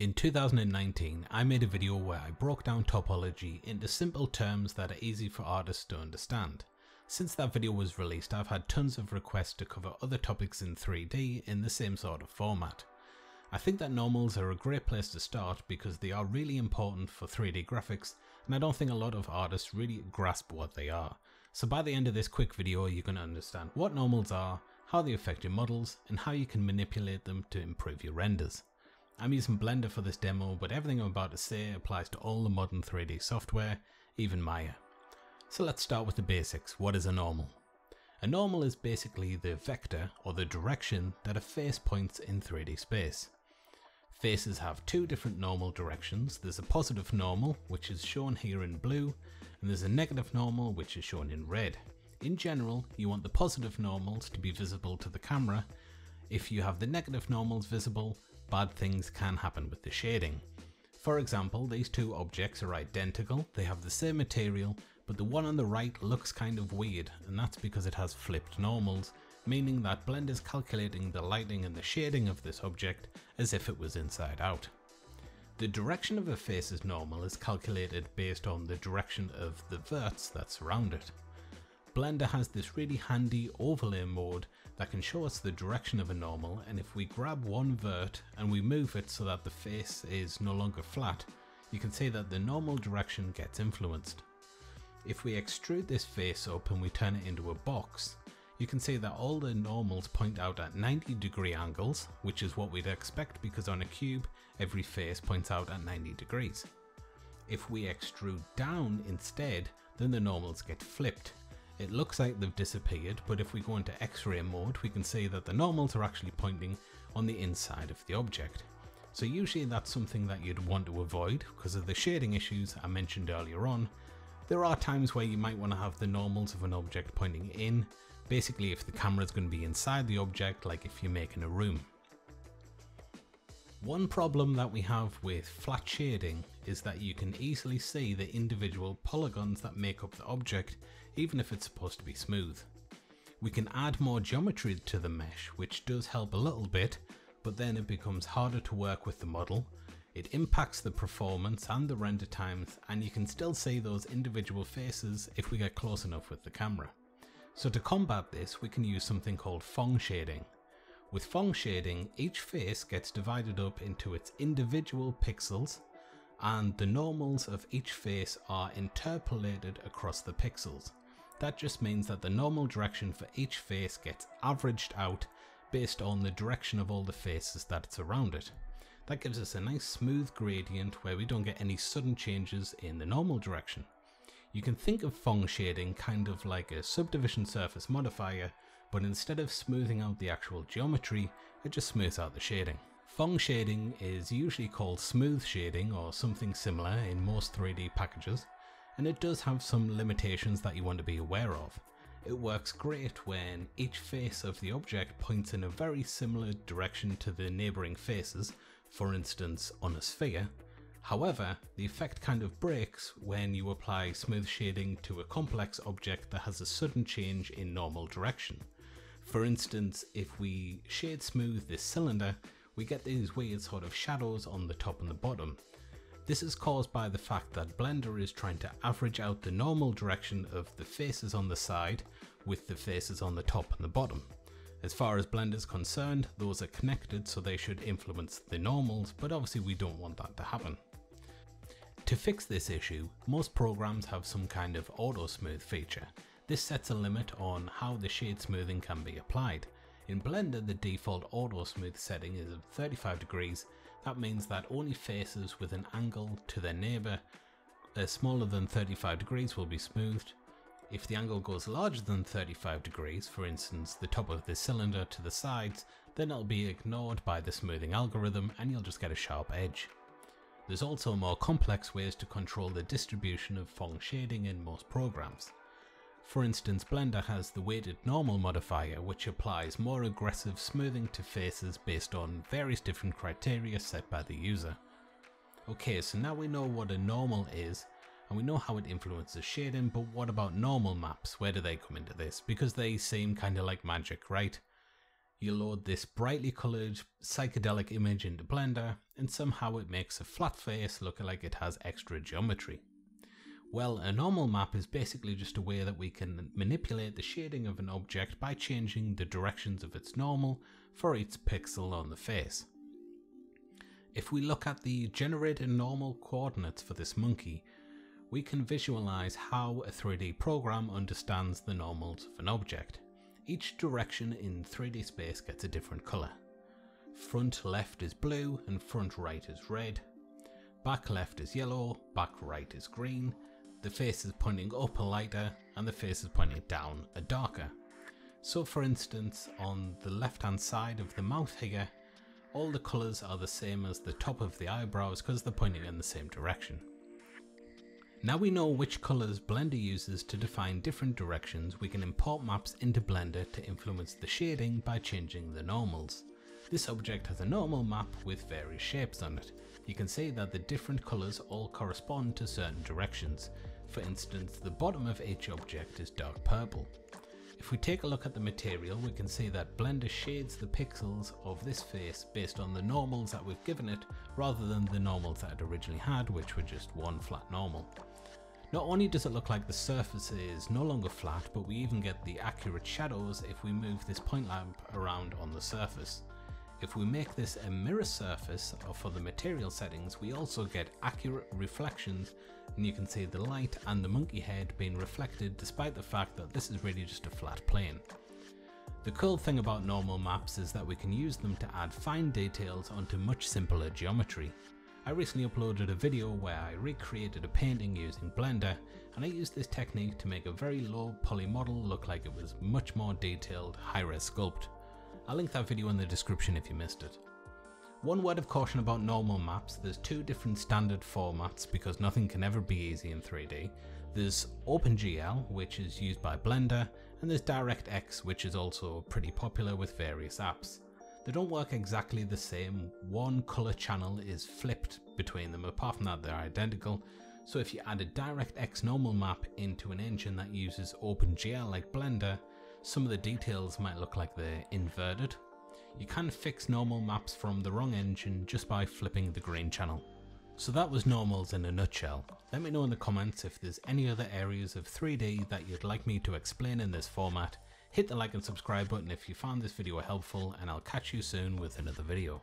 In 2019, I made a video where I broke down topology into simple terms that are easy for artists to understand. Since that video was released, I've had tons of requests to cover other topics in 3D in the same sort of format. I think that normals are a great place to start because they are really important for 3D graphics, and I don't think a lot of artists really grasp what they are. So by the end of this quick video, you're going to understand what normals are, how they affect your models, and how you can manipulate them to improve your renders. I'm using Blender for this demo, but everything I'm about to say applies to all the modern 3D software, even Maya. So let's start with the basics. What is a normal? A normal is basically the vector or the direction that a face points in 3D space. Faces have two different normal directions. There's a positive normal, which is shown here in blue, and there's a negative normal, which is shown in red. In general, you want the positive normals to be visible to the camera. If you have the negative normals visible, bad things can happen with the shading. For example, these two objects are identical, they have the same material, but the one on the right looks kind of weird, and that's because it has flipped normals, meaning that Blender is calculating the lighting and the shading of this object as if it was inside out. The direction of a face's normal is calculated based on the direction of the verts that surround it. Blender has this really handy overlay mode that can show us the direction of a normal, and if we grab one vert and we move it so that the face is no longer flat, you can see that the normal direction gets influenced. If we extrude this face up and we turn it into a box, you can see that all the normals point out at 90-degree angles, which is what we'd expect because on a cube every face points out at 90 degrees. If we extrude down instead, then the normals get flipped. It looks like they've disappeared, but if we go into X-ray mode, we can see that the normals are actually pointing on the inside of the object. So usually that's something that you'd want to avoid because of the shading issues I mentioned earlier on. There are times where you might want to have the normals of an object pointing in, basically if the camera is going to be inside the object, like if you're making a room. One problem that we have with flat shading is that you can easily see the individual polygons that make up the object, even if it's supposed to be smooth. We can add more geometry to the mesh, which does help a little bit, but then it becomes harder to work with the model. It impacts the performance and the render times, and you can still see those individual faces if we get close enough with the camera. So to combat this, we can use something called Phong shading. With Phong shading, each face gets divided up into its individual pixels, and the normals of each face are interpolated across the pixels. That just means that the normal direction for each face gets averaged out based on the direction of all the faces that surround it. That gives us a nice smooth gradient where we don't get any sudden changes in the normal direction. You can think of Phong shading kind of like a subdivision surface modifier, but instead of smoothing out the actual geometry, it just smooths out the shading. Phong shading is usually called smooth shading or something similar in most 3D packages, and it does have some limitations that you want to be aware of. It works great when each face of the object points in a very similar direction to the neighbouring faces, for instance on a sphere. However, the effect kind of breaks when you apply smooth shading to a complex object that has a sudden change in normal direction. For instance, if we shade smooth this cylinder, we get these weird sort of shadows on the top and the bottom. This is caused by the fact that Blender is trying to average out the normal direction of the faces on the side with the faces on the top and the bottom. As far as Blender is concerned, those are connected, so they should influence the normals, but obviously we don't want that to happen. To fix this issue, most programs have some kind of auto smooth feature. This sets a limit on how the shade smoothing can be applied. In Blender, the default auto smooth setting is of 35 degrees. That means that only faces with an angle to their neighbour smaller than 35 degrees will be smoothed. If the angle goes larger than 35 degrees, for instance the top of the cylinder to the sides, then it'll be ignored by the smoothing algorithm and you'll just get a sharp edge. There's also more complex ways to control the distribution of Phong shading in most programs. For instance, Blender has the weighted normal modifier, which applies more aggressive smoothing to faces based on various different criteria set by the user. Okay, so now we know what a normal is, and we know how it influences shading, but what about normal maps? Where do they come into this? Because they seem kind of like magic, right? You load this brightly coloured psychedelic image into Blender and somehow it makes a flat face look like it has extra geometry. Well, a normal map is basically just a way that we can manipulate the shading of an object by changing the directions of its normal for each pixel on the face. If we look at the generated normal coordinates for this monkey, we can visualize how a 3D program understands the normals of an object. Each direction in 3D space gets a different color. Front left is blue and front right is red. Back left is yellow, back right is green. The face is pointing up a lighter and the face is pointing down a darker. So for instance, on the left hand side of the mouth here, all the colours are the same as the top of the eyebrows because they're pointing in the same direction. Now we know which colours Blender uses to define different directions, we can import maps into Blender to influence the shading by changing the normals. This object has a normal map with various shapes on it. You can see that the different colours all correspond to certain directions. For instance, the bottom of each object is dark purple. If we take a look at the material, we can see that Blender shades the pixels of this face based on the normals that we've given it, rather than the normals that it originally had, which were just one flat normal. Not only does it look like the surface is no longer flat, but we even get the accurate shadows if we move this point lamp around on the surface. If we make this a mirror surface for the material settings, we also get accurate reflections, and you can see the light and the monkey head being reflected despite the fact that this is really just a flat plane. The cool thing about normal maps is that we can use them to add fine details onto much simpler geometry. I recently uploaded a video where I recreated a painting using Blender, and I used this technique to make a very low poly model look like it was much more detailed high-res sculpt. I'll link that video in the description if you missed it. One word of caution about normal maps: there's two different standard formats because nothing can ever be easy in 3D. There's OpenGL, which is used by Blender, and there's DirectX, which is also pretty popular with various apps. They don't work exactly the same. One color channel is flipped between them, apart from that they're identical. So if you add a DirectX normal map into an engine that uses OpenGL like Blender, some of the details might look like they're inverted. You can fix normal maps from the wrong engine just by flipping the green channel. So that was normals in a nutshell. Let me know in the comments if there's any other areas of 3D that you'd like me to explain in this format. Hit the like and subscribe button if you found this video helpful, and I'll catch you soon with another video.